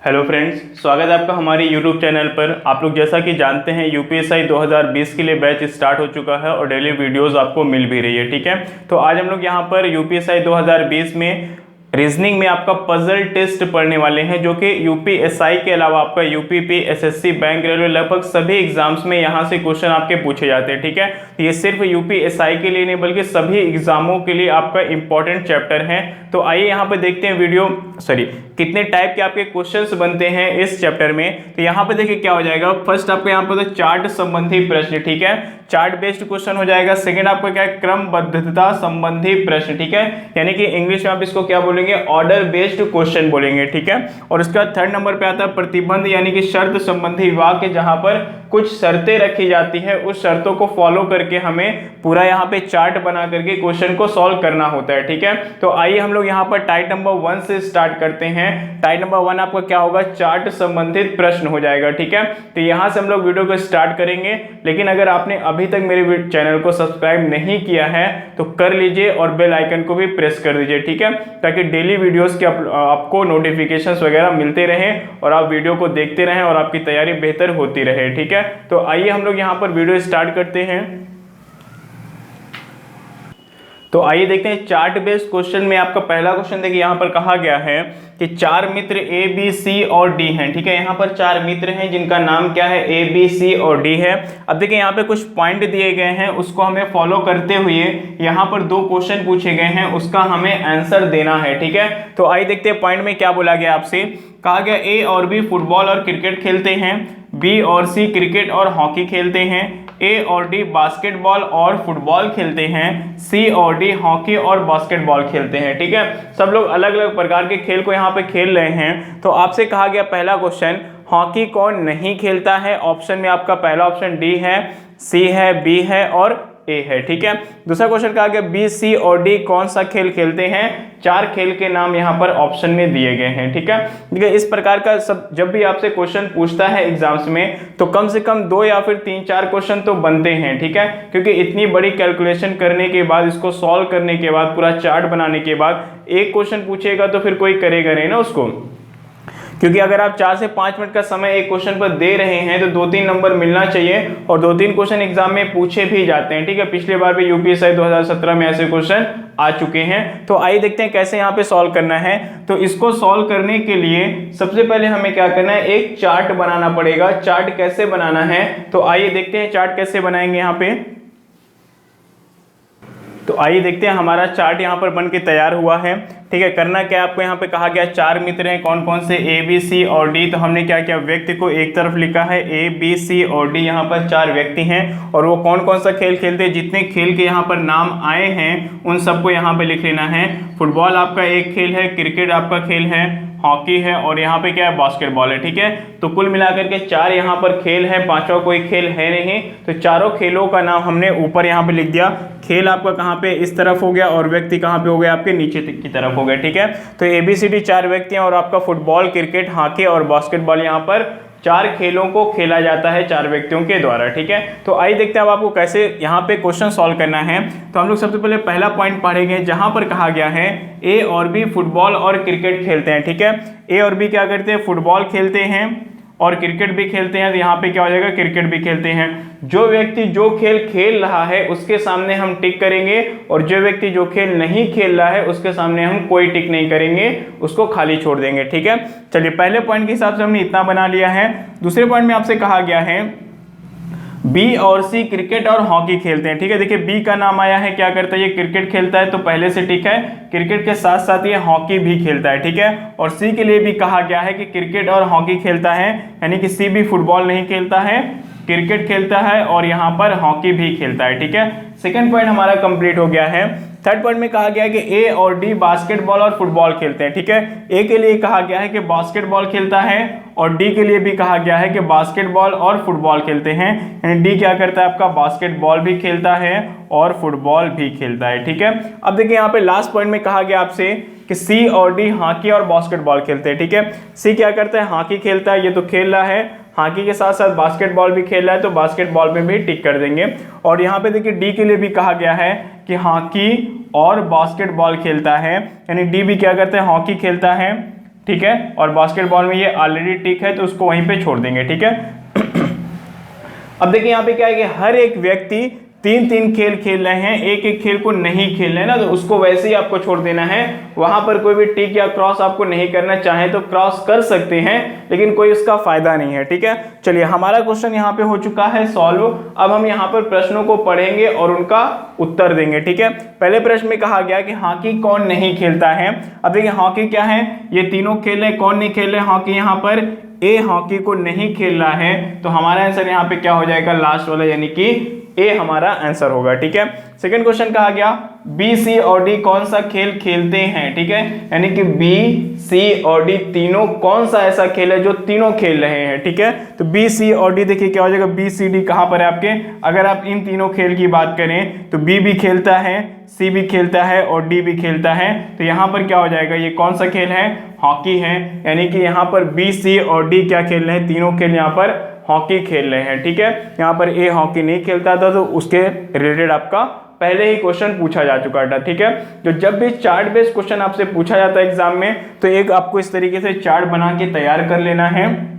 Hello friends, स्वागत है आपका हमारे यूट्यूब चैनल पर। आप लोग जैसा कि जानते हैं यूपीएसआई 2020 के लिए बैच स्टार्ट हो चुका है और डेली वीडियोस आपको मिल भी रही है। ठीक है, तो आज हम लोग यहाँ पर यूपीएसआई 2020 में रीजनिंग में आपका पजल टेस्ट पढ़ने वाले हैं, जो कि यूपीएसआई के अलावा आपका यूपीपी, एसएससी, बैंक, रेलवे, लगभग सभी एग्जाम्स में यहाँ से क्वेश्चन आपके पूछे जाते हैं। ठीक है, ये सिर्फ यूपीएसआई के लिए नहीं बल्कि सभी एग्जामों के लिए आपका इंपॉर्टेंट चैप्टर है। तो आइए यहाँ पे देखते हैं कितने टाइप के आपके क्वेश्चंस बनते हैं इस चैप्टर में। तो यहाँ पे देखिए क्या हो जाएगा। फर्स्ट आपको यहाँ पे तो चार्ट संबंधी प्रश्न, ठीक है, चार्ट बेस्ड क्वेश्चन हो जाएगा। सेकंड आपको क्या है, क्रमबद्धता संबंधी प्रश्न, ठीक है, यानी कि इंग्लिश में आप इसको क्या बोलेंगे, ऑर्डर बेस्ड क्वेश्चन बोलेंगे। ठीक है, और उसके बाद थर्ड नंबर पे आता है प्रतिबंध यानी कि शर्त संबंधी वाक्य, जहां पर कुछ शर्तें रखी जाती है, उस शर्तों को फॉलो करके हमें पूरा यहाँ पे चार्ट बना करके क्वेश्चन को सॉल्व करना होता है। ठीक है, तो आइए हम लोग यहाँ पर टाइप नंबर 1 से स्टार्ट करते हैं। टाइप नंबर 1 आपका क्या होगा, चार्ट संबंधित प्रश्न हो जाएगा। ठीक है, तो यहाँ से हम लोग वीडियो को स्टार्ट करेंगे, लेकिन अगर आपने अभी तक मेरे चैनल को सब्सक्राइब नहीं किया है तो कर लीजिए और बेल आइकन को भी प्रेस कर दीजिए। ठीक है, ताकि डेली वीडियोस के आपको नोटिफिकेशंस वगैरह मिलते रहें और आप वीडियो को देखते रहें और आपकी तैयारी बेहतर होती रहे। ठीक है, तो आइए हम लोग यहाँ पर वीडियो स्टार्ट करते हैं। तो आइए देखते हैं चार्ट बेस्ड क्वेश्चन में आपका पहला क्वेश्चन देखिए, यहाँ पर कहा गया है कि चार मित्र ए बी सी और डी हैं। ठीक है, यहाँ पर चार मित्र हैं जिनका नाम क्या है, ए बी सी और डी है। अब देखिए यहाँ पे कुछ पॉइंट दिए गए हैं, उसको हमें फॉलो करते हुए यहाँ पर दो क्वेश्चन पूछे गए हैं, उसका हमें आंसर देना है। ठीक है, तो आइए देखते हैं पॉइंट में क्या बोला गया आपसे। कहा गया ए और बी फुटबॉल और क्रिकेट खेलते हैं, बी और सी क्रिकेट और हॉकी खेलते हैं, ए और डी बास्केटबॉल और फुटबॉल खेलते हैं, सी और डी हॉकी और बास्केटबॉल खेलते हैं। ठीक है, सब लोग अलग अलग प्रकार के खेल को यहाँ पे खेल रहे हैं। तो आपसे कहा गया पहला क्वेश्चन, हॉकी कौन नहीं खेलता है। ऑप्शन में आपका पहला ऑप्शन डी है, सी है, बी है और ए है। ठीक है, दूसरा क्वेश्चन कहा गया बी, सी और डी कौन सा खेल खेलते हैं। चार खेल के नाम यहाँ पर ऑप्शन में दिए गए हैं। ठीक है, देखिए इस प्रकार का सब जब भी आपसे क्वेश्चन पूछता है एग्जाम्स में तो कम से कम 2 या फिर 3-4 क्वेश्चन तो बनते हैं। ठीक है, क्योंकि इतनी बड़ी कैलकुलेशन करने के बाद, इसको सॉल्व करने के बाद, पूरा चार्ट बनाने के बाद एक क्वेश्चन पूछेगा तो फिर कोई करेगा नहीं ना उसको, क्योंकि अगर आप 4 से 5 मिनट का समय एक क्वेश्चन पर दे रहे हैं तो 2-3 नंबर मिलना चाहिए और 2-3 क्वेश्चन एग्जाम में पूछे भी जाते हैं। ठीक है, पिछली बार भी यूपीएसआई 2017 में ऐसे क्वेश्चन आ चुके हैं। तो आइए देखते हैं कैसे यहाँ पे सॉल्व करना है। तो इसको सॉल्व करने के लिए सबसे पहले हमें क्या करना है, एक चार्ट बनाना पड़ेगा। चार्ट कैसे बनाना है, तो आइए देखते हैं चार्ट कैसे बनाएंगे यहाँ पे। तो आइए देखते हैं हमारा चार्ट यहाँ पर बन के तैयार हुआ है। ठीक है, करना क्या आपको, यहाँ पे कहा गया चार मित्र हैं, कौन कौन से, ए बी सी और डी। तो हमने क्या किया, व्यक्ति को एक तरफ लिखा है, ए बी सी और डी, यहाँ पर चार व्यक्ति हैं और वो कौन कौन सा खेल खेलते हैं। जितने खेल के यहाँ पर नाम आए हैं उन सबको यहाँ पे लिख लेना है। फुटबॉल आपका एक खेल है, क्रिकेट आपका खेल है, हॉकी है और यहाँ पे क्या है, बास्केटबॉल है। ठीक है, तो कुल मिलाकर के 4 यहाँ पर खेल है, 5वां कोई खेल है नहीं। तो चारों खेलों का नाम हमने ऊपर यहाँ पे लिख दिया। खेल आपका कहाँ पे, इस तरफ हो गया और व्यक्ति कहाँ पे हो गया, आपके नीचे की तरफ हो गया। ठीक है, तो ABCD 4 व्यक्ति हैं और आपका फुटबॉल, क्रिकेट, हॉकी और बास्केटबॉल यहाँ पर 4 खेलों को खेला जाता है 4 व्यक्तियों के द्वारा। ठीक है, तो आइए देखते हैं अब आपको कैसे यहाँ पे क्वेश्चन सॉल्व करना है। तो हम लोग सबसे पहले पहला पॉइंट पढ़ेंगे, जहां पर कहा गया है ए और बी फुटबॉल और क्रिकेट खेलते हैं। ठीक है, ए और बी क्या करते हैं, फुटबॉल खेलते हैं और क्रिकेट भी खेलते हैं। तो यहाँ पे क्या हो जाएगा, क्रिकेट भी खेलते हैं। जो व्यक्ति जो खेल खेल रहा है उसके सामने हम टिक करेंगे और जो व्यक्ति जो खेल नहीं खेल रहा है उसके सामने हम कोई टिक नहीं करेंगे, उसको खाली छोड़ देंगे। ठीक है, चलिए पहले पॉइंट के हिसाब से हमने इतना बना लिया है। दूसरे पॉइंट में आपसे कहा गया है बी और सी क्रिकेट और हॉकी खेलते हैं। ठीक है, देखिए बी का नाम आया है, क्या करता है, ये क्रिकेट खेलता है तो पहले से ठीक है, क्रिकेट के साथ साथ ये हॉकी भी खेलता है। ठीक है, और सी के लिए भी कहा गया है कि क्रिकेट और हॉकी खेलता है, यानी कि सी भी फुटबॉल नहीं खेलता है, क्रिकेट खेलता है और यहाँ पर हॉकी भी खेलता है। ठीक है, सेकंड पॉइंट हमारा कंप्लीट हो गया है। थर्ड पॉइंट में कहा गया है कि ए और डी बास्केटबॉल और फुटबॉल खेलते हैं। ठीक है, ए के लिए कहा गया है कि बास्केटबॉल खेलता है और डी के लिए भी कहा गया है कि बास्केटबॉल और फुटबॉल खेलते हैं, यानी डी क्या करता है, आपका बास्केटबॉल भी खेलता है और फुटबॉल भी खेलता है। ठीक है, अब देखिए यहाँ पे लास्ट पॉइंट में कहा गया आपसे कि सी और डी हॉकी और बास्केटबॉल खेलते हैं। ठीक है, सी क्या करता है, हॉकी खेलता है, ये तो खेल रहा है, हॉकी के साथ साथ बास्केटबॉल भी खेल रहा है तो बास्केटबॉल में भी टिक कर देंगे। और यहाँ पे देखिए डी के लिए भी कहा गया है कि हॉकी और बास्केटबॉल खेलता है, यानी डी भी क्या करता है, हॉकी खेलता है, ठीक है, और बास्केटबॉल में ये ऑलरेडी टिक है तो उसको वहीं पे छोड़ देंगे, ठीक है। अब देखिए यहाँ पे क्या है कि हर एक व्यक्ति 3-3 खेल खेल रहे हैं, एक एक खेल को नहीं खेल रहे हैं ना, तो उसको वैसे ही आपको छोड़ देना है, वहां पर कोई भी टिक या क्रॉस आपको नहीं करना, चाहे तो क्रॉस कर सकते हैं लेकिन कोई इसका फायदा नहीं है, ठीक है। चलिए हमारा क्वेश्चन यहाँ पे हो चुका है सॉल्व। अब हम यहाँ पर प्रश्नों को पढ़ेंगे और उनका उत्तर देंगे, ठीक है। पहले प्रश्न में कहा गया कि हॉकी कौन नहीं खेलता है। अब देखिए हॉकी क्या है, ये तीनों खेल रहे, कौन नहीं खेल रहे हॉकी, यहाँ पर ए हॉकी को नहीं खेल रहा है, तो हमारा आंसर यहाँ पे क्या हो जाएगा, लास्ट वाला, यानी कि ए हमारा आंसर होगा, ठीक है। सेकंड क्वेश्चन कहा गया बी, सी और डी कौन सा खेल खेलते हैं, ठीक है, यानी कि बी, सी और डी तीनों कौन सा ऐसा खेल है जो तीनों खेल रहे हैं, ठीक है। तो बी, सी और डी देखिए क्या हो जाएगा, बी, सी, डी कहां पर है आपके, अगर आप इन तीनों खेल की बात करें तो बी भी खेलता है, सी भी खेलता है और डी भी खेलता है, तो यहाँ पर क्या हो जाएगा, ये कौन सा खेल है, हॉकी है, यानी कि यहाँ पर बी, सी और डी क्या खेल रहे हैं, तीनों खेल यहाँ पर हॉकी खेल रहे हैं, ठीक है। यहाँ पर ए हॉकी नहीं खेलता था तो उसके रिलेटेड आपका पहले ही क्वेश्चन पूछा जा चुका था, ठीक है। तो जब भी चार्ट बेस्ड क्वेश्चन आपसे पूछा जाता है एग्जाम में, तो एक आपको इस तरीके से चार्ट बना के तैयार कर लेना है,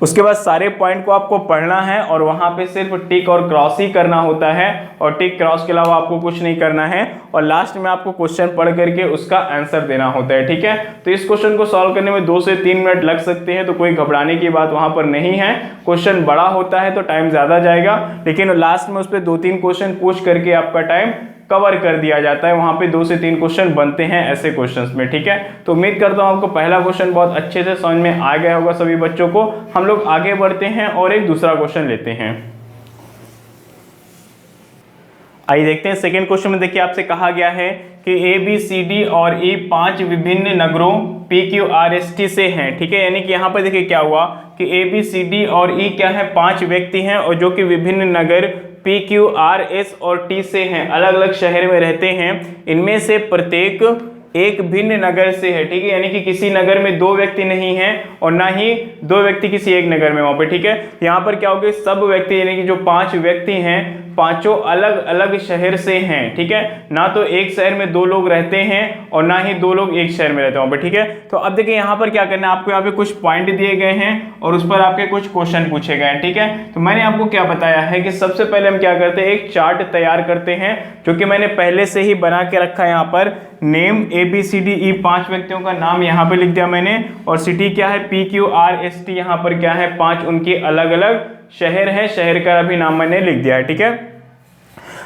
उसके बाद सारे पॉइंट को आपको पढ़ना है और वहां पे सिर्फ टिक और क्रॉस ही करना होता है, और टिक क्रॉस के अलावा आपको कुछ नहीं करना है, और लास्ट में आपको क्वेश्चन पढ़ करके उसका आंसर देना होता है, ठीक है। तो इस क्वेश्चन को सॉल्व करने में 2 से 3 मिनट लग सकते हैं, तो कोई घबराने की बात वहां पर नहीं है। क्वेश्चन बड़ा होता है तो टाइम ज्यादा जाएगा, लेकिन लास्ट में उस पर 2-3 क्वेश्चन पूछ करके आपका टाइम कवर कर दिया जाता है, वहां पे 2 से 3 क्वेश्चन बनते हैं ऐसे क्वेश्चंस में, ठीक है। तो उम्मीद करता हूं आपको पहला क्वेश्चन बहुत अच्छे से समझ में आ गया होगा सभी बच्चों को। हम लोग आगे बढ़ते हैं और एक दूसरा क्वेश्चन लेते हैं। आइए देखते हैं सेकंड क्वेश्चन में। देखिए आपसे कहा गया है कि ए, बी, सी, डी और ई 5 विभिन्न नगरों P, Q, R, S, T से हैं, ठीक है। यानी कि यहाँ पर देखिए क्या हुआ कि ए, बी, सी, डी और ई क्या है, 5 व्यक्ति हैं और जो कि विभिन्न नगर पी, क्यू, आर, एस और टी से हैं, अलग अलग शहर में रहते हैं। इनमें से प्रत्येक एक भिन्न नगर से है, ठीक है, यानी कि किसी नगर में 2 व्यक्ति नहीं हैं और ना ही 2 व्यक्ति किसी एक नगर में वहां पे, ठीक है। यहाँ पर क्या होगा, सब व्यक्ति यानी कि जो 5 व्यक्ति हैं, पांचों अलग अलग शहर से हैं, ठीक है, ना तो एक शहर में 2 लोग रहते हैं और ना ही 2 लोग एक शहर में रहते हैं वहां पे, ठीक है। तो अब देखिए यहाँ पर क्या करना है, आपको यहाँ पे कुछ पॉइंट दिए गए हैं और उस पर आपके कुछ क्वेश्चन पूछे गए हैं, ठीक है। तो मैंने आपको क्या बताया है कि सबसे पहले हम क्या करते हैं, एक चार्ट तैयार करते हैं, जो कि मैंने पहले से ही बना के रखा है। यहाँ पर नेम ए, बी, सी, डी, ई 5 व्यक्तियों का नाम यहाँ पे लिख दिया मैंने, और सिटी क्या है, P, Q, R, S, T, यहाँ पर क्या है, 5 उनके अलग अलग शहर है, शहर का भी नाम मैंने लिख दिया है, ठीक है।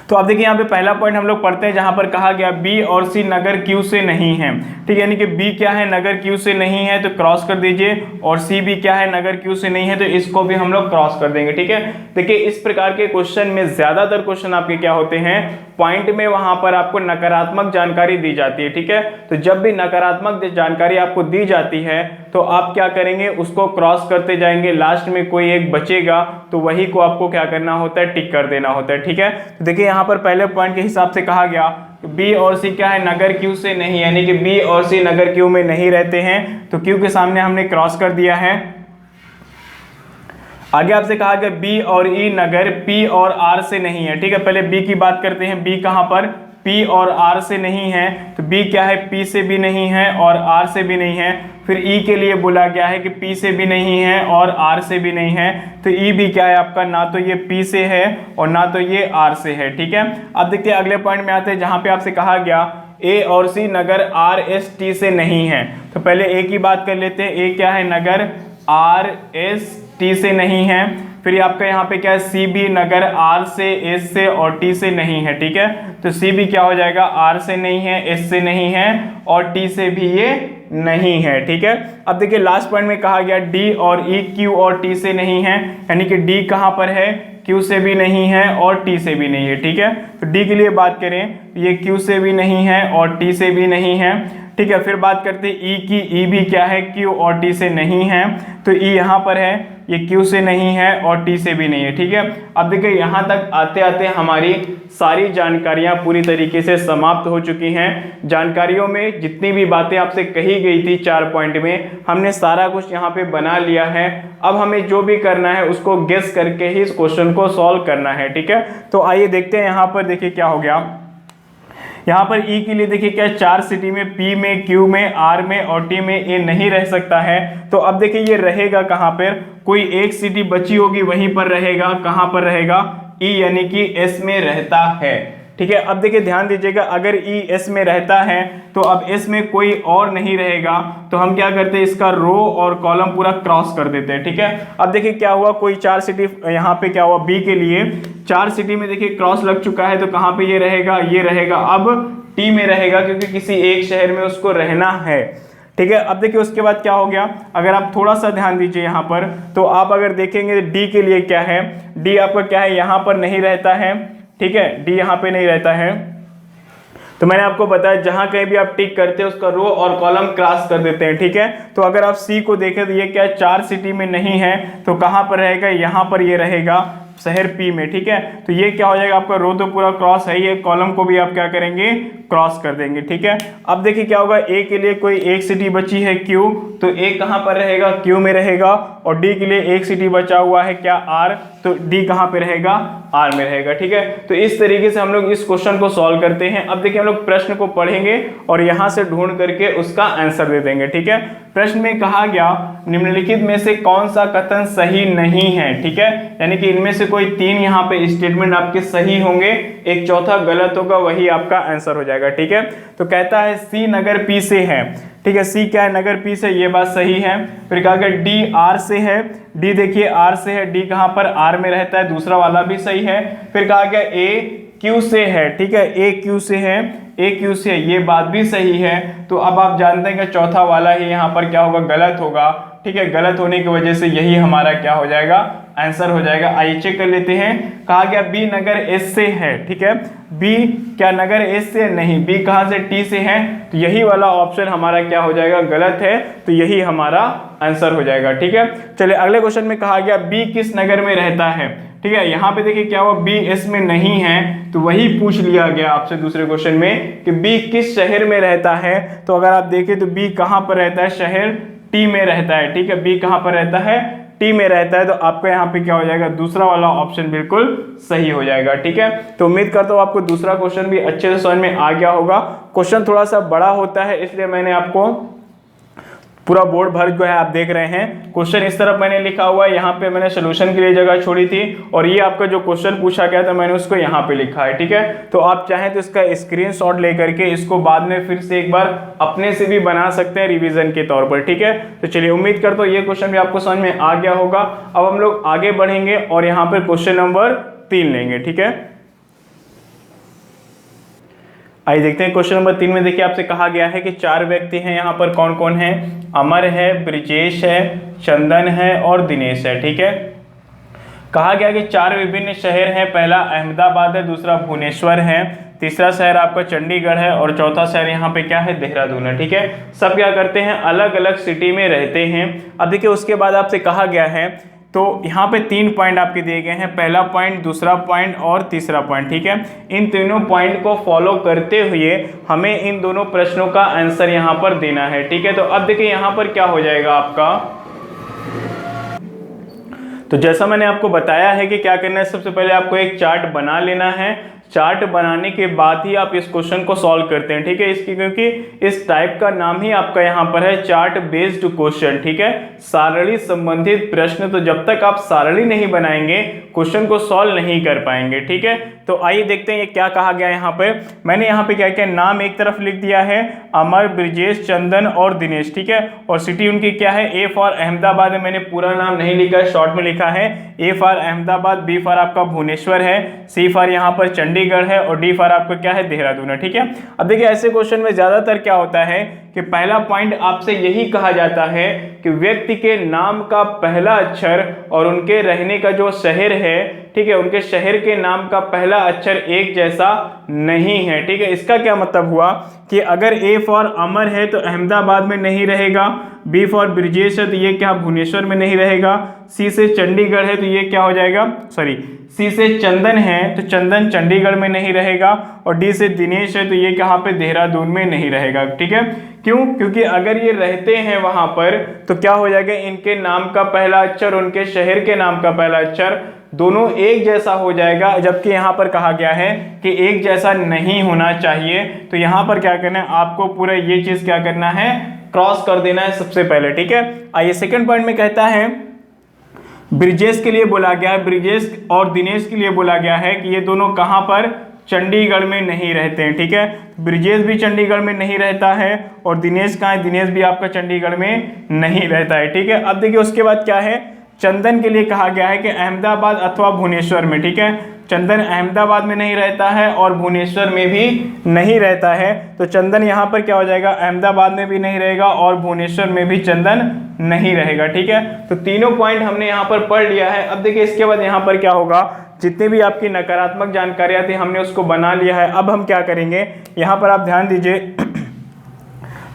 तो अब देखिए यहाँ पे पहला पॉइंट हम लोग पढ़ते हैं, जहां पर कहा गया बी और सी नगर क्यू से नहीं है, ठीक है, यानी कि बी क्या है, नगर क्यू से नहीं है, तो क्रॉस कर दीजिए, और सी भी क्या है, नगर क्यू से नहीं है, तो इसको भी हम लोग क्रॉस कर देंगे, ठीक है। देखिए इस प्रकार के क्वेश्चन में ज्यादातर क्वेश्चन आपके क्या होते हैं, पॉइंट में वहां पर आपको नकारात्मक जानकारी दी जाती है, ठीक है। तो जब भी नकारात्मक जानकारी आपको दी जाती है तो आप क्या करेंगे, उसको क्रॉस करते जाएंगे, लास्ट में कोई एक बचेगा तो वही को आपको क्या करना होता है, टिक कर देना होता है, ठीक है। तो देखिए यहाँ पर पहले पॉइंट के हिसाब से कहा गया बी और सी क्या है, नगर क्यू से नहीं, यानी कि बी और सी नगर क्यू में नहीं रहते हैं, तो क्यू के सामने हमने क्रॉस कर दिया है। आगे आपसे कहा गया बी और ई नगर पी और आर से नहीं है, ठीक है। पहले बी की बात करते हैं, बी कहां पर, पी और आर से नहीं है, तो बी क्या है, पी से भी नहीं है और आर से भी नहीं है। फिर ई के लिए बोला गया है कि पी से भी नहीं है और आर से भी नहीं है, तो ई भी क्या है आपका, ना तो ये पी से है और ना तो ये आर से है, ठीक है। अब देखिए अगले पॉइंट में आते हैं, जहां पे आपसे कहा गया ए और सी नगर आर, एस, टी से नहीं है, तो पहले ए की बात कर लेते हैं। ए क्या है, नगर आर, एस, टी से नहीं है। फिर आपका यहाँ पे क्या है, सी भी नगर आर से, एस से और टी से नहीं है, ठीक है। तो सी भी क्या हो जाएगा, आर से नहीं है, एस से नहीं है और टी से भी ये नहीं है, ठीक है। अब देखिए लास्ट पॉइंट में कहा गया डी और ई क्यू और टी से नहीं है, यानी कि डी कहाँ पर है, क्यू से भी नहीं है और टी से भी नहीं है, ठीक है। तो डी के लिए बात करें, ये क्यू से भी नहीं है और टी से भी नहीं है, ठीक है। फिर बात करते हैं ई की, ई भी क्या है, क्यू और टी से नहीं है, तो ई यहाँ पर है, ये क्यू से नहीं है और टी से भी नहीं है, ठीक है। अब देखिए यहाँ तक आते आते हमारी सारी जानकारियाँ पूरी तरीके से समाप्त हो चुकी हैं। जानकारियों में जितनी भी बातें आपसे कही गई थी 4 पॉइंट में, हमने सारा कुछ यहाँ पे बना लिया है। अब हमें जो भी करना है उसको गेस करके ही इस क्वेश्चन को सॉल्व करना है, ठीक है। तो आइए देखते हैं यहाँ पर, देखिए क्या हो गया। यहाँ पर ई के लिए देखिए क्या 4 सिटी में, पी में, क्यू में, आर में और टी में ए नहीं रह सकता है। तो अब देखिए ये रहेगा कहाँ पर, कोई एक सिटी बची होगी वहीं पर रहेगा। कहाँ पर रहेगा? ई यानी कि एस में रहता है। ठीक है, अब देखिए ध्यान दीजिएगा, अगर ई एस में रहता है तो अब एस में कोई और नहीं रहेगा, तो हम क्या करते हैं, इसका रो और कॉलम पूरा क्रॉस कर देते हैं। ठीक है, अब देखिए क्या हुआ, कोई 4 सिटी यहाँ पे क्या हुआ, बी के लिए 4 सिटी में देखिए क्रॉस लग चुका है, तो कहाँ पे ये रहेगा, ये रहेगा अब टी में रहेगा, क्योंकि किसी एक शहर में उसको रहना है। ठीक है, अब देखिए उसके बाद क्या हो गया, अगर आप थोड़ा सा ध्यान दीजिए यहाँ पर, तो आप अगर देखेंगे डी के लिए क्या है, डी आपका क्या है, यहाँ पर नहीं रहता है। ठीक है, डी यहाँ पे नहीं रहता है, तो मैंने आपको बताया जहां कहीं भी आप टिक करते हैं उसका रो और कॉलम क्रॉस कर देते हैं। ठीक है, तो अगर आप सी को देखें तो ये क्या 4 सिटी में नहीं है, तो कहां पर रहेगा, यहां पर ये रहेगा शहर पी में। ठीक है, तो ये क्या हो जाएगा, आपका रो तो पूरा क्रॉस है, ये कॉलम को भी आप क्या करेंगे, क्रॉस कर देंगे। ठीक है, अब देखिए क्या होगा, ए के लिए कोई एक सिटी बची है क्यू, तो ए कहां पर रहेगा, क्यू में रहेगा, और डी के लिए एक सिटी बचा हुआ है क्या, आर, तो डी कहां पे रहेगा, आर में रहेगा। ठीक है, तो इस तरीके से हम लोग इस क्वेश्चन को सॉल्व करते हैं। अब देखिए हम लोग प्रश्न को पढ़ेंगे और यहां से ढूंढ करके उसका आंसर दे देंगे। ठीक है, प्रश्न में कहा गया निम्नलिखित में से कौन सा कथन सही नहीं है। ठीक है, यानी कि इनमें से कोई 3 यहाँ पे स्टेटमेंट आपके सही होंगे, एक चौथा गलत होगा, वही आपका आंसर हो जाएगा। ठीक है, तो कहता है सी नगर पी से है। ठीक है, सी क्या है, नगर पी से, ये बात सही है। फिर कहा गया डी आर से है, डी देखिए आर से है, डी कहां पर, आर में रहता है, दूसरा वाला भी सही है। फिर कहा गया ए क्यू से है। ठीक है, ए क्यू से है, ए क्यू से है, ये बात भी सही है। तो अब आप जानते हैं कि चौथा वाला ही यहाँ पर क्या होगा, गलत होगा। ठीक है, गलत होने की वजह से यही हमारा क्या हो जाएगा, आंसर हो जाएगा। आइए चेक कर लेते हैं। कहा गया बी नगर एस से है। ठीक है, बी क्या नगर एस से नहीं, बी कहां से, टी से है, तो यही वाला ऑप्शन हमारा क्या हो जाएगा, गलत है, तो यही हमारा आंसर हो जाएगा। ठीक है, चलिए अगले क्वेश्चन में कहा गया बी किस नगर में रहता है। ठीक है, यहाँ पे देखिए क्या हुआ, बी एस में नहीं है, तो वही पूछ लिया गया आपसे दूसरे क्वेश्चन में कि बी किस शहर में रहता है। तो अगर आप देखें तो बी कहां पर रहता है, शहर टी में रहता है। ठीक है, बी कहां पर रहता है, टी में रहता है, तो आपका यहाँ पे क्या हो जाएगा, दूसरा वाला ऑप्शन बिल्कुल सही हो जाएगा। ठीक है, तो उम्मीद करता हूँ आपको दूसरा क्वेश्चन भी अच्छे से समझ में आ गया होगा। क्वेश्चन थोड़ा सा बड़ा होता है, इसलिए मैंने आपको पूरा बोर्ड भर जो है आप देख रहे हैं। क्वेश्चन इस तरफ मैंने लिखा हुआ है, यहाँ पे मैंने सोल्यूशन के लिए जगह छोड़ी थी, और ये आपका जो क्वेश्चन पूछा गया था मैंने उसको यहाँ पे लिखा है। ठीक है, तो आप चाहें तो इसका स्क्रीनशॉट लेकर के इसको बाद में फिर से एक बार अपने से भी बना सकते हैं रिवीजन के तौर पर। ठीक है, तो चलिए उम्मीद करता हूँ ये क्वेश्चन भी आपको समझ में आ गया होगा। अब हम लोग आगे बढ़ेंगे और यहाँ पर क्वेश्चन नंबर 3 लेंगे। ठीक है, आइए देखते हैं क्वेश्चन नंबर 3 में। देखिए आपसे कहा गया है कि 4 व्यक्ति हैं, यहाँ पर कौन कौन है, अमर है, ब्रिजेश है, चंदन है और दिनेश है। ठीक है, कहा गया कि 4 विभिन्न शहर हैं, पहला अहमदाबाद है, दूसरा भुवनेश्वर है, तीसरा शहर आपका चंडीगढ़ है और चौथा शहर यहाँ पे क्या है, देहरादून है। ठीक है, सब क्या करते हैं, अलग अलग सिटी में रहते हैं। अब देखिए उसके बाद आपसे कहा गया है, तो यहाँ पे 3 पॉइंट आपके दिए गए हैं, पहला पॉइंट, दूसरा पॉइंट और तीसरा पॉइंट। ठीक है, इन तीनों पॉइंट को फॉलो करते हुए हमें इन दोनों प्रश्नों का आंसर यहाँ पर देना है। ठीक है, तो अब देखिए यहाँ पर क्या हो जाएगा आपका, तो जैसा मैंने आपको बताया है कि क्या करना है, सबसे पहले आपको एक चार्ट बना लेना है। चार्ट बनाने के बाद ही आप इस क्वेश्चन को सॉल्व करते हैं। ठीक है, इसकी क्योंकि इस टाइप का नाम ही आपका यहाँ पर है चार्ट बेस्ड क्वेश्चन। ठीक है, सारणी संबंधित प्रश्न, तो जब तक आप सारणी नहीं बनाएंगे क्वेश्चन को सॉल्व नहीं कर पाएंगे। ठीक है, तो आइए देखते हैं ये क्या कहा गया यहाँ पे। मैंने यहाँ पे क्या क्या नाम एक तरफ लिख दिया है, अमर, ब्रिजेश, चंदन और दिनेश। ठीक है, और सिटी उनकी क्या है, ए फॉर अहमदाबाद है, मैंने पूरा नाम नहीं लिखा है, शॉर्ट में लिखा है। A for Ahmedabad, B for आपका भुवनेश्वर है, सी फॉर यहाँ पर चंडीगढ़ है और डी फॉर आपका क्या है, देहरादून है। ठीक है, अब देखिए ऐसे क्वेश्चन में ज्यादातर क्या होता है कि पहला पॉइंट आपसे यही कहा जाता है कि व्यक्ति के नाम का पहला अक्षर और उनके रहने का जो शहर है, ठीक है, उनके शहर के नाम का पहला अक्षर एक जैसा नहीं है। ठीक है, इसका क्या मतलब हुआ कि अगर ए फॉर अमर है तो अहमदाबाद में नहीं रहेगा, बी फॉर ब्रिजेश है तो ये क्या भुवनेश्वर में नहीं रहेगा, सी से चंडीगढ़ है तो ये क्या हो जाएगा, सॉरी सी से चंदन है तो चंदन चंडीगढ़ में नहीं रहेगा, और डी से दिनेश है तो ये कहाँ पे, देहरादून में नहीं रहेगा। ठीक है, क्यों, क्योंकि अगर ये रहते हैं वहां पर तो क्या हो जाएगा, इनके नाम का पहला अक्षर, उनके शहर के नाम का पहला अक्षर दोनों एक जैसा हो जाएगा, जबकि यहाँ पर कहा गया है कि एक जैसा नहीं होना चाहिए। तो यहाँ पर क्या करना है, आपको पूरा ये चीज क्या करना है, क्रॉस कर देना है सबसे पहले, ठीक है। आइए सेकंड पॉइंट में कहता है ब्रिजेश के लिए बोला गया है, ब्रिजेश और दिनेश के लिए बोला गया है कि ये दोनों कहाँ पर, चंडीगढ़ में नहीं रहते हैं, ठीक है। ब्रिजेश भी चंडीगढ़ में नहीं रहता है और दिनेश कहाँ है, दिनेश भी आपका चंडीगढ़ में नहीं रहता है, ठीक है। अब देखिए उसके बाद क्या है, चंदन के लिए कहा गया है कि अहमदाबाद अथवा भुवनेश्वर में, ठीक है। चंदन अहमदाबाद में नहीं रहता है और भुवनेश्वर में भी नहीं रहता है, तो चंदन यहाँ पर क्या हो जाएगा, अहमदाबाद में भी नहीं रहेगा और भुवनेश्वर में भी चंदन नहीं रहेगा, ठीक है। तो तीनों पॉइंट हमने यहाँ पर पढ़ लिया है। अब देखिए इसके बाद यहाँ पर क्या होगा, जितनी भी आपकी नकारात्मक जानकारियां थी हमने उसको बना लिया है। अब हम क्या करेंगे, यहाँ पर आप ध्यान दीजिए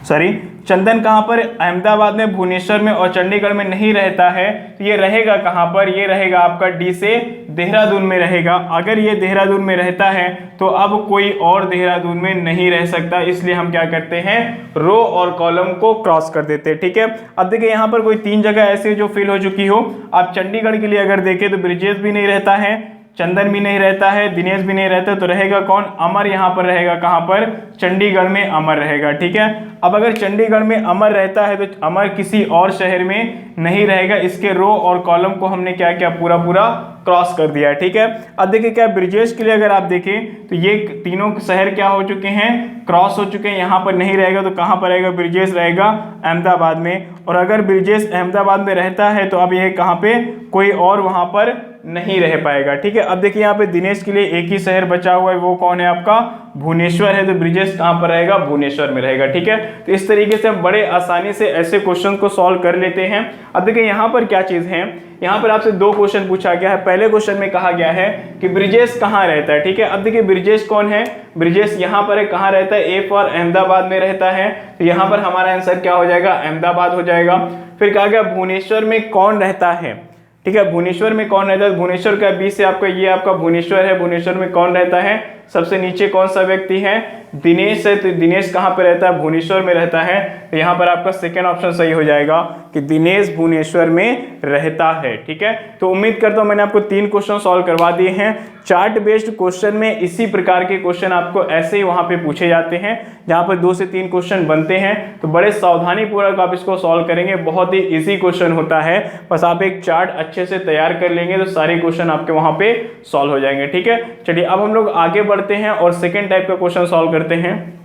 सॉरी, चंदन कहाँ पर, अहमदाबाद में, भुवनेश्वर में और चंडीगढ़ में नहीं रहता है, तो ये रहेगा कहाँ पर, ये रहेगा आपका डी से देहरादून में रहेगा। अगर ये देहरादून में रहता है तो अब कोई और देहरादून में नहीं रह सकता, इसलिए हम क्या करते हैं, रो और कॉलम को क्रॉस कर देते हैं, ठीक है। अब देखिए यहाँ पर कोई 3 जगह ऐसी जो फिल हो चुकी हो। आप चंडीगढ़ के लिए अगर देखें तो ब्रिजेश भी नहीं रहता है, चंदन भी नहीं रहता है, दिनेश भी नहीं रहता, तो रहेगा कौन, अमर यहाँ पर रहेगा, कहाँ पर, चंडीगढ़ में अमर रहेगा, ठीक है। अब अगर चंडीगढ़ में अमर रहता है तो अमर किसी और शहर में नहीं रहेगा, इसके रो और कॉलम को हमने क्या किया, पूरा पूरा क्रॉस कर दिया है, ठीक है। अब देखिए क्या ब्रिजेश के लिए अगर आप देखें तो ये तीनों शहर क्या हो चुके हैं, क्रॉस हो चुके हैं, यहाँ पर नहीं रहेगा, तो कहाँ पर रहेगा, ब्रिजेश रहेगा अहमदाबाद में। और अगर ब्रिजेश अहमदाबाद में रहता है तो अब ये कहाँ पे, कोई और वहाँ पर नहीं रह पाएगा, ठीक है। अब देखिए यहाँ पे दिनेश के लिए एक ही शहर बचा हुआ है, वो कौन है आपका, भुवनेश्वर है, तो ब्रिजेश कहाँ पर रहेगा, भुवनेश्वर में रहेगा, ठीक है। तो इस तरीके से हम बड़े आसानी से ऐसे क्वेश्चन को सॉल्व कर लेते हैं। अब देखिए यहाँ पर क्या चीज है, यहाँ पर आपसे 2 क्वेश्चन पूछा गया है। पहले क्वेश्चन में कहा गया है कि ब्रिजेश कहाँ रहता है, ठीक है। अब देखिए ब्रिजेश कौन है, ब्रिजेश यहाँ पर है, कहाँ रहता है, ए फॉर अहमदाबाद में रहता है, तो यहाँ पर हमारा आंसर क्या हो जाएगा, अहमदाबाद हो जाएगा। फिर कहा गया भुवनेश्वर में कौन रहता है, ठीक है, भुवनेश्वर में कौन रहता है, भुवनेश्वर का बी से आपका ये आपका भुवनेश्वर है, भुवनेश्वर में कौन रहता है, सबसे नीचे कौन सा व्यक्ति है, दिनेश है, तो दिनेश कहाँ पे रहता है, भुवनेश्वर में रहता है, तो यहाँ पर आपका सेकेंड ऑप्शन सही हो जाएगा कि दिनेश भुवनेश्वर में रहता है, ठीक है। तो उम्मीद करता हूँ मैंने आपको 3 क्वेश्चन सॉल्व करवा दिए हैं। चार्ट बेस्ड क्वेश्चन में इसी प्रकार के क्वेश्चन आपको ऐसे ही वहाँ पे पूछे जाते हैं, जहाँ पर 2 से 3 क्वेश्चन बनते हैं, तो बड़े सावधानी पूर्वक आप इसको सॉल्व करेंगे, बहुत ही ईजी क्वेश्चन होता है, बस आप एक चार्ट अच्छे से तैयार कर लेंगे तो सारे क्वेश्चन आपके वहाँ पे सॉल्व हो जाएंगे, ठीक है। चलिए अब हम लोग आगे बढ़ते हैं और सेकेंड टाइप का क्वेश्चन सॉल्व करते हैं।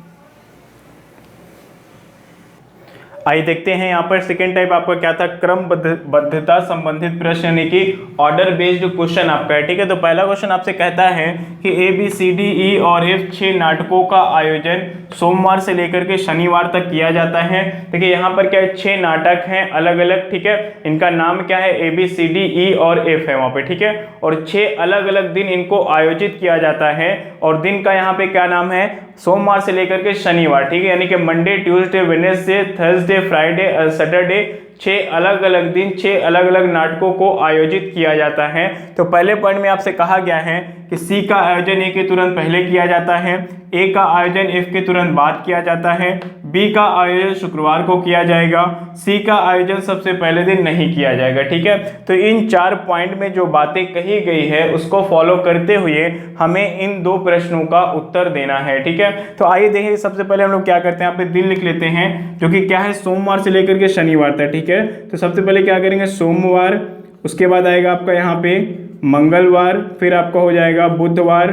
आइए देखते हैं यहाँ पर सेकेंड टाइप आपका क्या था, क्रमबद्धता संबंधित प्रश्न, यानी कि ऑर्डर बेस्ड क्वेश्चन आपका है, ठीक है। तो पहला क्वेश्चन आपसे कहता है कि ABCDE और F 6 नाटकों का आयोजन सोमवार से लेकर के शनिवार तक किया जाता है। देखिए यहाँ पर क्या है, 6 नाटक हैं अलग अलग, ठीक है। इनका नाम क्या है, ABCDE और F है वहाँ पे, ठीक है। और 6 अलग अलग दिन इनको आयोजित किया जाता है और दिन का यहाँ पे क्या नाम है, सोमवार से लेकर के शनिवार, ठीक है। यानी कि Monday, Tuesday, Wednesday, Thursday, Friday, Saturday, 6 अलग अलग दिन 6 अलग अलग नाटकों को आयोजित किया जाता है। तो पहले पॉइंट में आपसे कहा गया है कि सी का आयोजन ए के तुरंत पहले किया जाता है, ए का आयोजन एफ के तुरंत बाद किया जाता है, बी का आयोजन शुक्रवार को किया जाएगा, सी का आयोजन सबसे पहले दिन नहीं किया जाएगा, ठीक है। तो इन 4 पॉइंट में जो बातें कही गई है उसको फॉलो करते हुए हमें इन 2 प्रश्नों का उत्तर देना है, ठीक है। तो आइए देखिए, सबसे पहले हम लोग क्या करते हैं, यहाँ पे दिन लिख लेते हैं, जो कि क्या है, सोमवार से लेकर के शनिवार तक, ठीक है। तो सबसे पहले क्या करेंगे, सोमवार, उसके बाद आएगा आपका यहाँ पे मंगलवार, फिर आपका हो जाएगा बुधवार,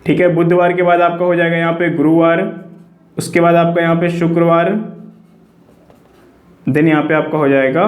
ठीक है। बुधवार के बाद आपका हो जाएगा यहाँ पे गुरुवार, उसके बाद आपका यहाँ पे शुक्रवार, दिन यहाँ पे आपका हो जाएगा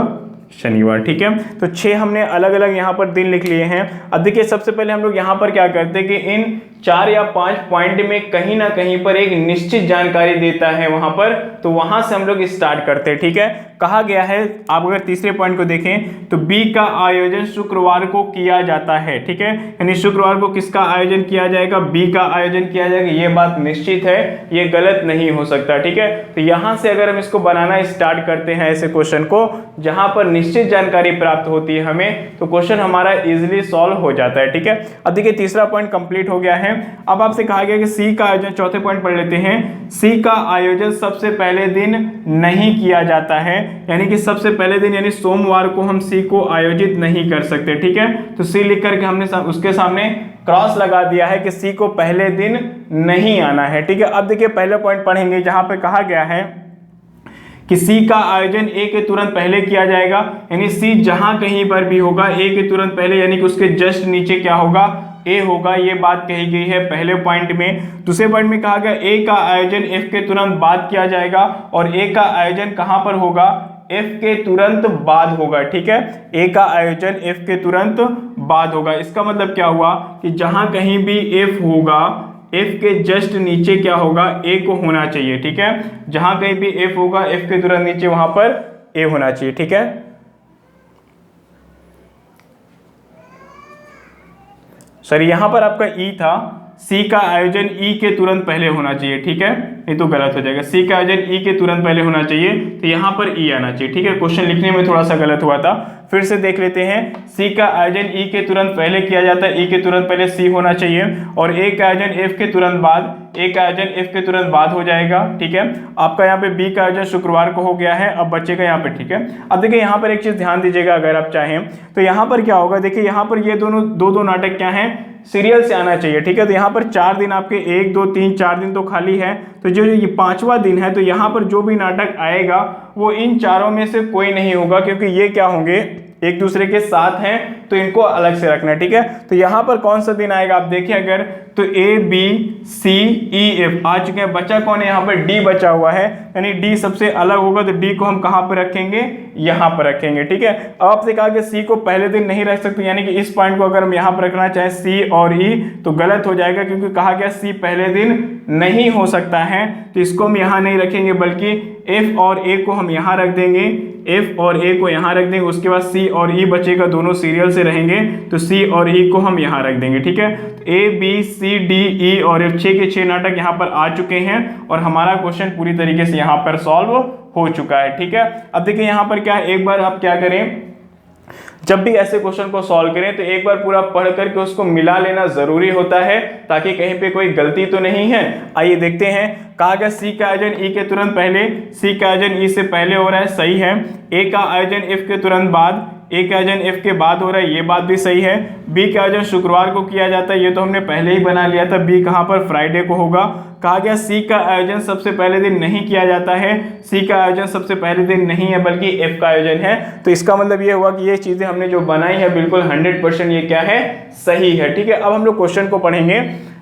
शनिवार, ठीक है। तो 6 हमने अलग अलग यहाँ पर दिन लिख लिए हैं। अब देखिए सबसे पहले हम लोग यहाँ पर क्या करते हैं कि इन 4 या 5 पॉइंट में कहीं ना कहीं पर एक निश्चित जानकारी देता है वहां पर, तो वहां से हम लोग स्टार्ट करते हैं, ठीक है। कहा गया है, आप अगर तीसरे पॉइंट को देखें तो बी का आयोजन शुक्रवार को किया जाता है, ठीक है। यानी शुक्रवार को किसका आयोजन किया जाएगा, बी का आयोजन किया जाएगा, ये बात निश्चित है, ये गलत नहीं हो सकता, ठीक है। तो यहां से अगर हम इसको बनाना स्टार्ट करते हैं ऐसे क्वेश्चन को जहां पर निश्चित जानकारी प्राप्त होती है हमें, तो क्वेश्चन हमारा इजिली सॉल्व हो जाता है, ठीक है। अब देखिए तीसरा पॉइंट कंप्लीट हो गया है। अब आपसे कहा गया कि सी का आयोजन, चौथे पॉइंट पढ़ लेते हैं, सी का आयोजन सबसे पहले दिन नहीं किया जाता है, यानी कि सबसे पहले दिन यानी सोमवार को हम सी को आयोजित नहीं कर सकते। ठीक है, तो सी लिख करके हमने उसके सामने क्रॉस लगा दिया है कि सी को पहले दिन नहीं आना है। ठीक है, अब देखिए पहले पॉइंट पढ़ेंगे जहां पे कहा गया है कि सी का आयोजन ए के तुरंत पहले किया जाएगा, यानी सी जहां कहीं पर भी होगा ए के तुरंत पहले, यानी कि उसके जस्ट नीचे क्या होगा, ए होगा। ये बात कही गई है पहले पॉइंट में। दूसरे पॉइंट में कहा गया ए का आयोजन एफ के तुरंत बाद किया जाएगा, और ए का आयोजन कहां पर होगा, एफ के तुरंत बाद होगा। ठीक है, ए का आयोजन एफ के तुरंत बाद होगा। इसका मतलब क्या हुआ कि जहां कहीं भी एफ होगा, एफ के जस्ट नीचे क्या होगा, ए को होना चाहिए। ठीक है, जहां कहीं भी एफ होगा, एफ के तुरंत नीचे वहां पर ए होना चाहिए। ठीक है, सॉरी यहां पर आपका ई था, सी का आयोजन ई के तुरंत पहले होना चाहिए। ठीक है, ये तो गलत हो जाएगा, सी का आयोजन ई के तुरंत पहले होना चाहिए, तो यहां पर ई आना चाहिए। ठीक है, क्वेश्चन लिखने में थोड़ा सा गलत हुआ था, फिर से देख लेते हैं। सी का आयोजन ई के तुरंत पहले किया जाता है, ई के तुरंत पहले सी होना चाहिए, और ए का आयोजन एफ के तुरंत बाद, ए का आयोजन एफ के तुरंत बाद हो जाएगा। ठीक है, आपका यहाँ पे बी का आयोजन शुक्रवार को हो गया है, अब बचेगा यहाँ पे। ठीक है, अब देखिए यहाँ पर एक चीज ध्यान दीजिएगा, अगर आप चाहें तो यहाँ पर क्या होगा, देखिए यहाँ पर ये दोनों दो नाटक क्या हैं, सीरियल से आना चाहिए। ठीक है, तो यहाँ पर 4 दिन आपके 1 2 3 4 दिन तो खाली है, तो जो ये 5वां दिन है, तो यहाँ पर जो भी नाटक आएगा वो इन चारों में से कोई नहीं होगा, क्योंकि ये क्या होंगे, एक दूसरे के साथ हैं, तो इनको अलग से रखना है। ठीक है, तो यहाँ पर कौन सा दिन आएगा, आप देखिए अगर, तो A B C E F आ चुके हैं, बचा कौन है, यहाँ पर डी बचा हुआ है, यानी डी सबसे अलग होगा, तो डी को हम कहाँ पर रखेंगे, यहाँ पर रखेंगे। ठीक है, अब आपसे कहा कि सी को पहले दिन नहीं रख सकते, यानी कि इस पॉइंट को अगर हम यहाँ पर रखना चाहे सी और ई, तो गलत हो जाएगा, क्योंकि कहा गया सी पहले दिन नहीं हो सकता है, तो इसको हम यहाँ नहीं रखेंगे, बल्कि एफ और ए को हम यहाँ रख देंगे, एफ और ए को यहाँ रख देंगे, उसके बाद सी और ई बचेगा, दोनों सीरियल से रहेंगे, तो सी और ई को हम यहाँ रख देंगे। ठीक है, तो A B C D E और एफ 6 के 6 नाटक यहाँ पर आ चुके हैं, और हमारा क्वेश्चन पूरी तरीके से यहाँ पर सॉल्व हो चुका है। ठीक है, अब देखिए यहाँ पर क्या है, एक बार आप क्या करें, जब भी ऐसे क्वेश्चन को सॉल्व करें तो एक बार पूरा पढ़ करके उसको मिला लेना जरूरी होता है, ताकि कहीं पे कोई गलती तो नहीं है। आइए देखते हैं, कहा गया सी का आयोजन ई के तुरंत पहले, सी का आयोजन ई से पहले हो रहा है, सही है। ए का आयोजन एफ के तुरंत बाद, ए का आयोजन एफ के बाद हो रहा है, ये बात भी सही है। बी का आयोजन शुक्रवार को किया जाता है, ये तो हमने पहले ही बना लिया था, बी कहाँ पर, फ्राइडे को होगा। कहा गया सी का आयोजन सबसे पहले दिन नहीं किया जाता है, सी का आयोजन सबसे पहले दिन नहीं है, बल्कि एफ का आयोजन है। तो इसका मतलब ये हुआ कि ये चीजें हमने जो बनाई है बिल्कुल 100% ये क्या है, सही है। ठीक है, अब हम लोग क्वेश्चन को पढ़ेंगे,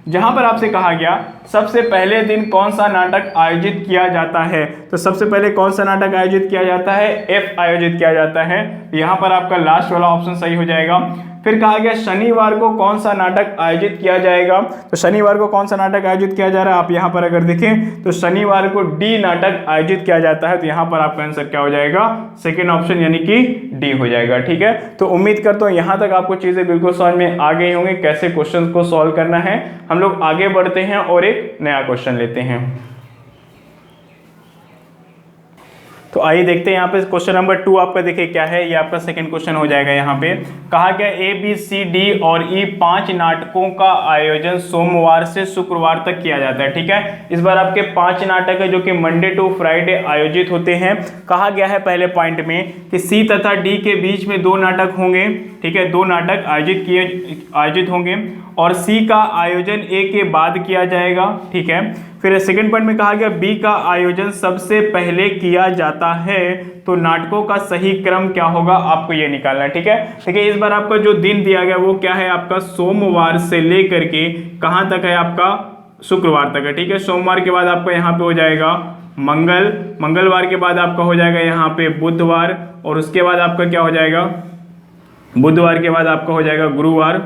जहां पर आपसे कहा गया सबसे पहले दिन कौन सा नाटक आयोजित किया जाता है, तो सबसे पहले कौन सा नाटक आयोजित किया जाता है, एफ आयोजित किया जाता है। यहां पर आपका लास्ट वाला ऑप्शन सही हो जाएगा। फिर कहा गया शनिवार को कौन सा नाटक आयोजित किया जाएगा, तो शनिवार को कौन सा नाटक आयोजित किया जा रहा है, आप यहाँ पर अगर देखें तो शनिवार को डी नाटक आयोजित किया जाता है, तो यहाँ पर आपका आंसर क्या हो जाएगा, सेकेंड ऑप्शन यानी कि डी हो जाएगा। ठीक है, तो उम्मीद करता हूँ यहाँ तक आपको चीजें बिल्कुल समझ में आ गई होंगी, कैसे क्वेश्चन को सॉल्व करना है। हम लोग आगे बढ़ते हैं और एक नया क्वेश्चन लेते हैं। तो आइए देखते हैं यहाँ पे क्वेश्चन नंबर 2 आपका देखिए क्या है, ये आपका सेकंड क्वेश्चन हो जाएगा। यहाँ पे कहा गया ए बी सी डी और ई 5 नाटकों का आयोजन सोमवार से शुक्रवार तक किया जाता है। ठीक है, इस बार आपके 5 नाटक है जो कि मंडे टू फ्राइडे आयोजित होते हैं। कहा गया है पहले पॉइंट में कि सी तथा डी के बीच में 2 नाटक होंगे। ठीक है, 2 नाटक आयोजित होंगे, और सी का आयोजन ए के बाद किया जाएगा। ठीक है, फिर सेकंड पॉइंट में कहा गया बी का आयोजन सबसे पहले किया जाता है, तो नाटकों का सही क्रम क्या होगा, आपको ये निकालना है। ठीक है, देखिए इस बार आपका जो दिन दिया गया वो क्या है, आपका सोमवार से लेकर के कहां तक है, आपका शुक्रवार तक है। ठीक है, सोमवार के बाद आपका यहाँ पे हो जाएगा मंगलवार के बाद आपका हो जाएगा यहाँ पे बुधवार, और उसके बाद आपका क्या हो जाएगा, बुधवार के बाद आपका हो जाएगा गुरुवार,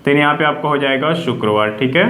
तो यहाँ पे आपका हो जाएगा शुक्रवार। ठीक है,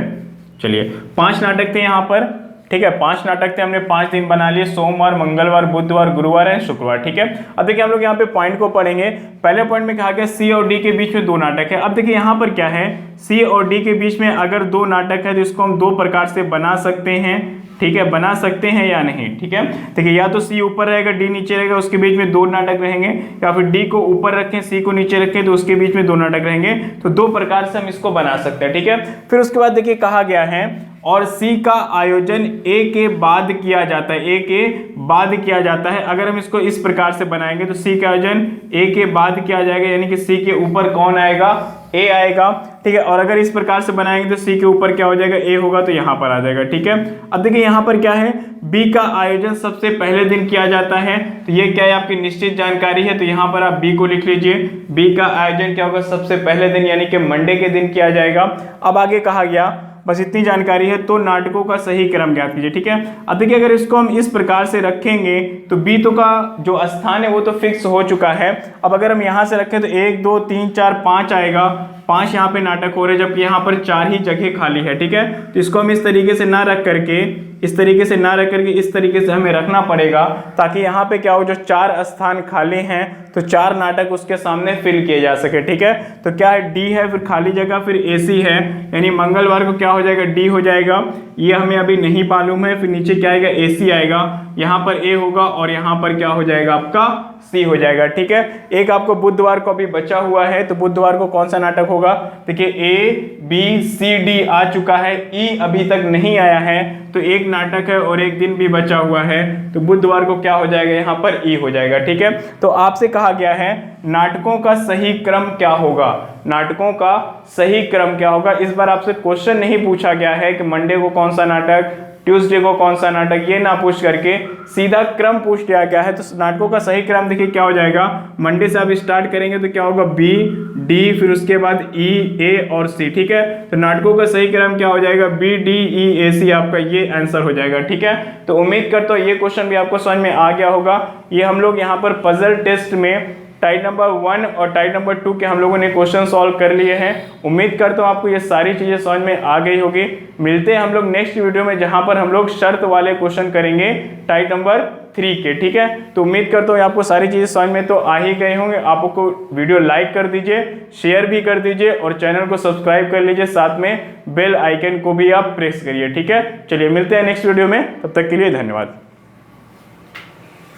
चलिए 5 नाटक थे यहाँ पर। ठीक है, 5 नाटक थे, हमने 5 दिन बना लिए, सोमवार, मंगलवार, बुधवार, गुरुवार है, शुक्रवार। ठीक है, अब देखिए हम लोग यहाँ पे पॉइंट को पढ़ेंगे। पहले पॉइंट में कहा गया सी और डी के बीच में 2 नाटक है। अब देखिए यहाँ पर क्या है, सी और डी के बीच में अगर 2 नाटक है तो इसको हम 2 प्रकार से बना सकते हैं। ठीक है, बना सकते हैं या नहीं। ठीक है, देखिए या तो सी ऊपर रहेगा डी नीचे रहेगा, उसके बीच में दो नाटक रहेंगे, या फिर डी को ऊपर रखें सी को नीचे रखें तो उसके बीच में दो नाटक रहेंगे। तो दो प्रकार से हम इसको बना सकते हैं। ठीक है, फिर उसके बाद देखिए कहा गया है और सी का आयोजन ए के बाद किया जाता है, ए के बाद किया जाता है। अगर हम इसको इस प्रकार से बनाएंगे तो सी का आयोजन ए के बाद किया जाएगा, यानी कि सी के ऊपर कौन आएगा, ए आएगा। ठीक है, और अगर इस प्रकार से बनाएंगे तो सी के ऊपर क्या हो जाएगा, ए होगा तो यहाँ पर आ जाएगा। ठीक है, अब देखिए यहाँ पर क्या है, बी का आयोजन सबसे पहले दिन किया जाता है, तो ये क्या है आपकी निश्चित जानकारी है, तो यहाँ पर आप बी को लिख लीजिए। बी का आयोजन क्या होगा, सबसे पहले दिन यानी कि मंडे के दिन किया जाएगा। अब आगे कहा गया, बस इतनी जानकारी है, तो नाटकों का सही क्रम ज्ञात कीजिए। ठीक है, अब देखिए अगर इसको हम इस प्रकार से रखेंगे तो बी तो का जो स्थान है वो तो फिक्स हो चुका है। अब अगर हम यहाँ से रखें तो 1 2 3 4 5 आएगा, 5 यहाँ पे नाटक हो रहे हैं, जबकि यहाँ पर 4 ही जगह खाली है। ठीक है, तो इसको हम इस तरीके से ना रख करके, इस तरीके से ना रख करके इस तरीके से हमें रखना पड़ेगा, ताकि यहाँ पे क्या हो, जो 4 स्थान खाली हैं तो 4 नाटक उसके सामने फिल किए जा सके। ठीक है, तो क्या है, डी है, फिर खाली जगह, फिर एसी है, यानी मंगलवार को क्या हो जाएगा, डी हो जाएगा, ये हमें अभी नहीं मालूम है। फिर नीचे क्या आएगा, एसी आएगा, यहाँ पर ए होगा और यहाँ पर क्या हो जाएगा आपका सी हो जाएगा। ठीक है, एक आपको बुधवार को अभी बचा हुआ है, तो बुधवार को कौन सा नाटक होगा, देखिए ए बी सी डी आ चुका है, ई अभी तक नहीं आया है, तो एक नाटक है और एक दिन भी बचा हुआ है, तो बुधवार को क्या हो जाएगा, यहाँ पर ई हो जाएगा। ठीक है, तो आपसे कहा गया है नाटकों का सही क्रम क्या होगा, नाटकों का सही क्रम क्या होगा। इस बार आपसे क्वेश्चन नहीं पूछा गया है कि मंडे को कौन सा नाटक, ट्यूसडे को कौन सा नाटक, ये ना पूछ करके सीधा क्रम पूछ दिया गया है। तो नाटकों का सही क्रम देखिए क्या हो जाएगा, मंडे से आप स्टार्ट करेंगे तो क्या होगा, बी डी, फिर उसके बाद ई ए और सी। ठीक है, तो नाटकों का सही क्रम क्या हो जाएगा, बी डी ई ए सी, आपका ये आंसर हो जाएगा। ठीक है, तो उम्मीद करता हूँ ये क्वेश्चन भी आपको समझ में आ गया होगा। ये हम लोग यहाँ पर पजल टेस्ट में टाइप नंबर 1 और टाइप नंबर 2 के हम लोगों ने क्वेश्चन सॉल्व कर लिए हैं। उम्मीद करता हूँ आपको ये सारी चीज़ें समझ में आ गई होगी। मिलते हैं हम लोग नेक्स्ट वीडियो में, जहाँ पर हम लोग शर्त वाले क्वेश्चन करेंगे टाइप नंबर 3 के। ठीक है, तो उम्मीद करता हूँ आपको सारी चीज़ें समझ में तो आ ही गए होंगे। आपको वीडियो लाइक कर दीजिए, शेयर भी कर दीजिए और चैनल को सब्सक्राइब कर लीजिए, साथ में बेल आइकन को भी आप प्रेस करिए। ठीक है, चलिए मिलते हैं नेक्स्ट वीडियो में, तब तक के लिए धन्यवाद।